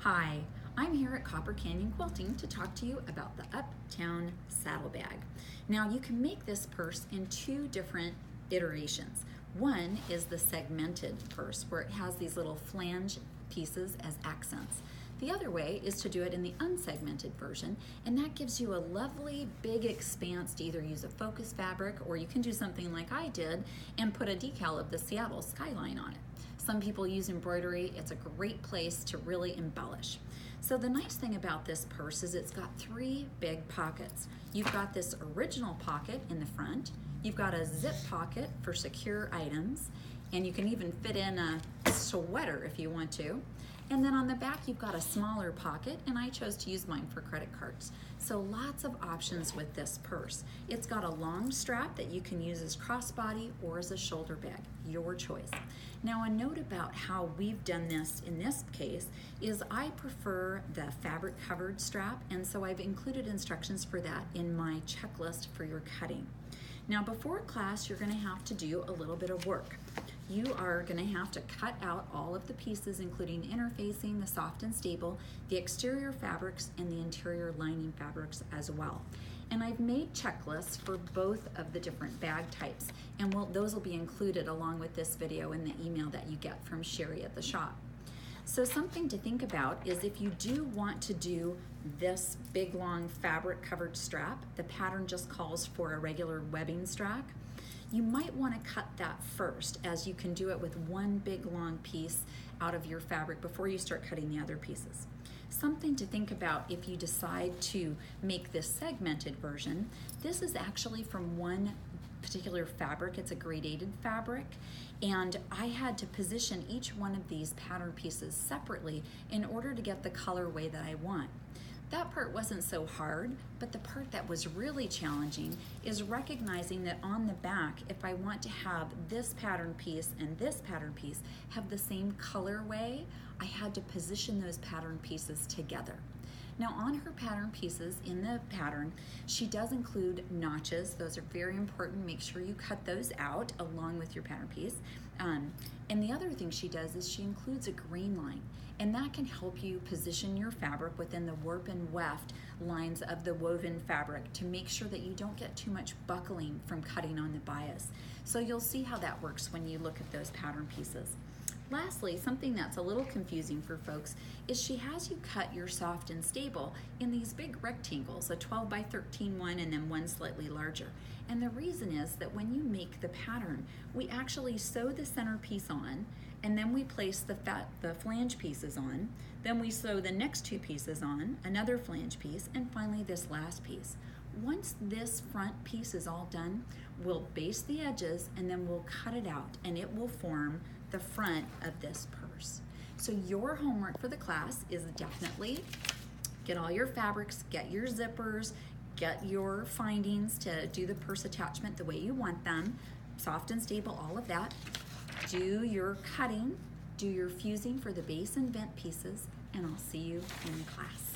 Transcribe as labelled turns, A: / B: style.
A: Hi, I'm here at Copper Canyon Quilting to talk to you about the Uptown Saddle Bag. Now you can make this purse in two different iterations. One is the segmented purse where it has these little flange pieces as accents. The other way is to do it in the unsegmented version, and that gives you a lovely big expanse to either use a focus fabric, or you can do something like I did and put a decal of the Seattle skyline on it. Some people use embroidery. It's a great place to really embellish. So the nice thing about this purse is it's got three big pockets. You've got this original pocket in the front, you've got a zip pocket for secure items, and you can even fit in a sweater if you want to. And then on the back you've got a smaller pocket, and I chose to use mine for credit cards. So lots of options with this purse. It's got a long strap that you can use as crossbody or as a shoulder bag, your choice. Now a note about how we've done this in this case is I prefer the fabric covered strap, and so I've included instructions for that in my checklist for your cutting. Now before class you're going to have to do a little bit of work. You are going to have to cut out all of the pieces, including interfacing, the soft and stable, the exterior fabrics, and the interior lining fabrics as well. And I've made checklists for both of the different bag types, and those will be included along with this video in the email that you get from Sherry at the shop. So something to think about is if you do want to do this big long fabric covered strap, the pattern just calls for a regular webbing strap. You might want to cut that first, as you can do it with one big long piece out of your fabric before you start cutting the other pieces. Something to think about if you decide to make this segmented version, this is actually from one particular fabric. It's a gradated fabric, and I had to position each one of these pattern pieces separately in order to get the colorway that I want. That part wasn't so hard, but the part that was really challenging is recognizing that on the back, if I want to have this pattern piece and this pattern piece have the same colorway, I had to position those pattern pieces together. Now on her pattern pieces in the pattern, she does include notches. Those are very important. Make sure you cut those out along with your pattern piece. And the other thing she does is she includes a grain line, and that can help you position your fabric within the warp and weft lines of the woven fabric to make sure that you don't get too much buckling from cutting on the bias. So you'll see how that works when you look at those pattern pieces. Lastly, something that's a little confusing for folks is she has you cut your soft and stable in these big rectangles, a 12 by 13 one and then one slightly larger. And the reason is that when you make the pattern, we actually sew the center piece on, and then we place the flange pieces on, then we sew the next two pieces on, another flange piece, and finally this last piece. Once this front piece is all done, we'll base the edges and then we'll cut it out, and it will form the front of this purse. So your homework for the class is definitely get all your fabrics, get your zippers, get your findings to do the purse attachment the way you want them, soft and stable, all of that. Do your cutting, do your fusing for the base and vent pieces, and I'll see you in class.